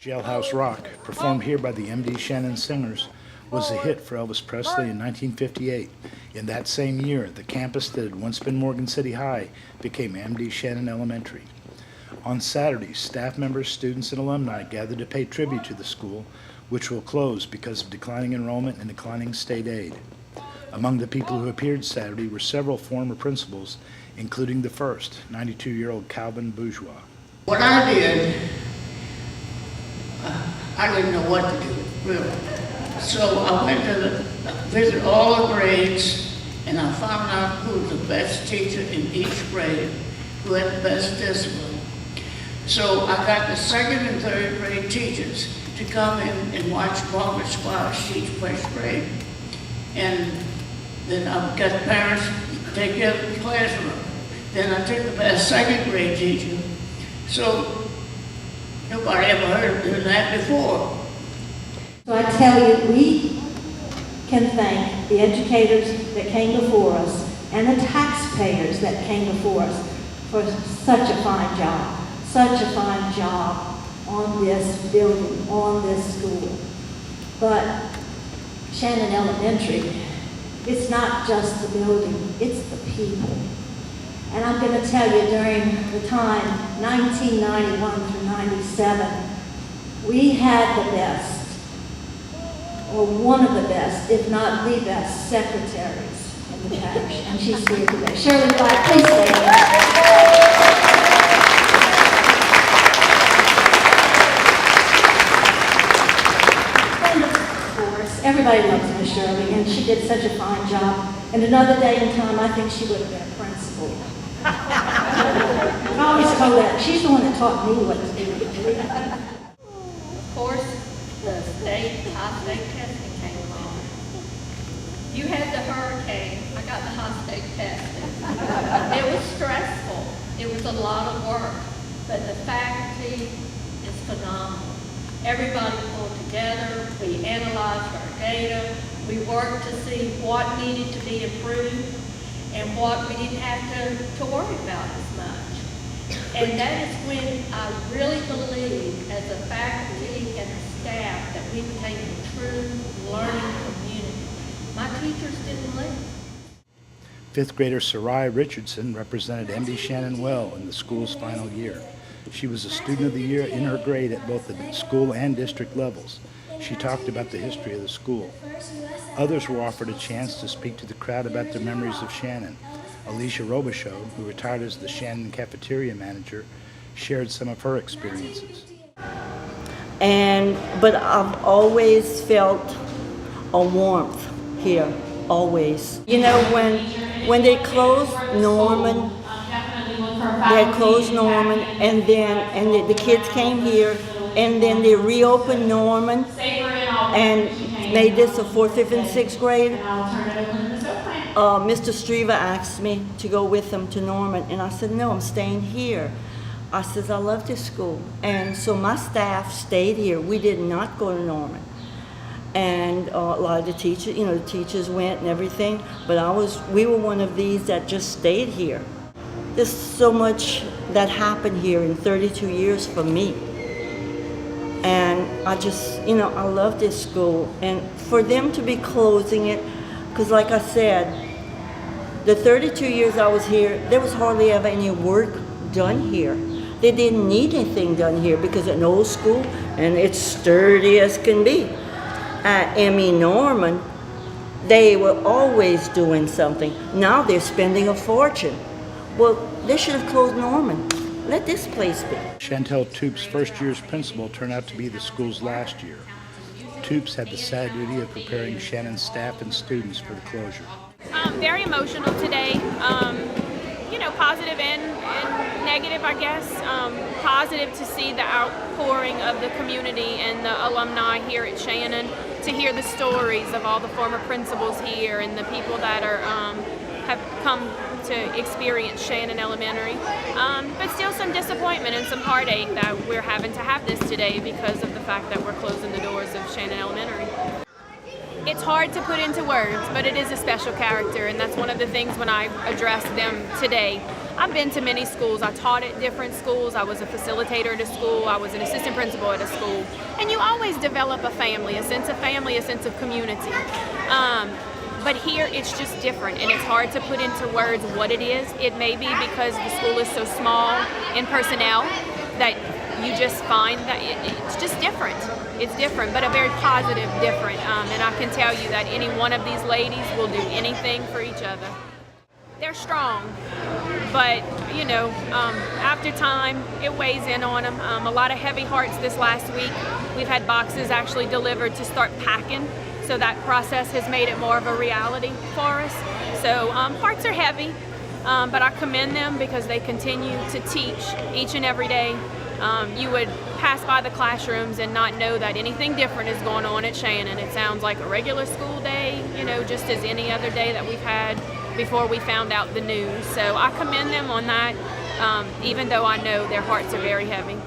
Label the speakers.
Speaker 1: Jailhouse Rock, performed here by the M.D. Shannon Singers, was a hit for Elvis Presley in 1958. In that same year, the campus that had once been Morgan City High became M.D. Shannon Elementary. On Saturdays, staff members, students, and alumni gathered to pay tribute to the school, which will close because of declining enrollment and declining state aid. Among the people who appeared Saturday were several former principals, including the first, 92-year-old Calvin Bourgeois.
Speaker 2: What I did, I didn't know what to do, really. So I went to visit all the grades, and I found out who was the best teacher in each grade, who had the best discipline. So I got the second and third grade teachers to come in and watch Margaret Squash teach first grade. And then I got parents to take care of the classroom. Then I took the best second grade teacher. So nobody ever heard of that before.
Speaker 3: So I tell you, we can thank the educators that came before us and the taxpayers that came before us for such a fine job on this building, on this school. But Shannon Elementary, it's not just the building, it's the people. And I'm going to tell you, during the time, 1991 through 97, we had the best, or one of the best, if not the best, secretaries in the parish. And she's here today. Shirley Black, please stand. Everybody loves Miss Shirley, and she did such a fine job. And another day and time, I think she would have been a principal. I always told her, she's the one that taught me what to do.
Speaker 4: Of course, the high state testing came along. You had the hurricane, I got the high state testing. It was stressful. It was a lot of work, but the faculty is phenomenal. Everybody pulled together, we analyzed our data, we worked to see what needed to be improved and what we didn't have to worry about as much. And that is when I really believe as a faculty and a staff that we became a true learning community. My teachers didn't leave.
Speaker 1: Fifth grader Sarai Richardson represented M.D. Shannon well in the school's final year. She was a student of the year in her grade at both the school and district levels. She talked about the history of the school. Others were offered a chance to speak to the crowd about their memories of Shannon. Alicia Robichaud, who retired as the Shannon cafeteria manager, shared some of her experiences.
Speaker 5: But I've always felt a warmth here, always. You know, when they closed Norman, they had closed Norman, and then the kids came here, and then they reopened Norman and made this a 4th, 5th, and 6th grade. Mr. Streva asked me to go with them to Norman, and I said, no, I'm staying here. I said, I love this school. And so my staff stayed here. We did not go to Norman. And a lot of the teachers, the teachers went and everything, but we were one of these that just stayed here. There's so much that happened here in 32 years for me. And I just, I love this school. And for them to be closing it, because like I said, the 32 years I was here, there was hardly ever any work done here. They didn't need anything done here because it's an old school and it's sturdy as can be. At M.E. Norman, they were always doing something. Now they're spending a fortune. Well, they should have closed Norman. Let this place be.
Speaker 1: Chantel Toop's first year's principal turned out to be the school's last year. Toops had the sad duty of preparing Shannon's staff and students for the closure.
Speaker 6: Very emotional today. Positive and negative, I guess. Positive to see the outpouring of the community and the alumni here at Shannon, to hear the stories of all the former principals here and the people that have come to experience Shannon Elementary. But still some disappointment and some heartache that we're having to have this today because of the fact that we're closing the doors of Shannon Elementary. It's hard to put into words, but it is a special character, and that's one of the things when I addressed them today. I've been to many schools. I taught at different schools. I was a facilitator at a school. I was an assistant principal at a school. And you always develop a family, a sense of community. But here it's just different, and it's hard to put into words what it is. It may be because the school is so small in personnel that you just find that it's just different. It's different, but a very positive different. And I can tell you that any one of these ladies will do anything for each other. They're strong, but after time, it weighs in on them. A lot of heavy hearts this last week. We've had boxes actually delivered to start packing, so that process has made it more of a reality for us. So hearts are heavy, but I commend them because they continue to teach each and every day. You would pass by the classrooms and not know that anything different is going on at Shannon. It sounds like a regular school day, just as any other day that we've had before we found out the news. So I commend them on that, even though I know their hearts are very heavy.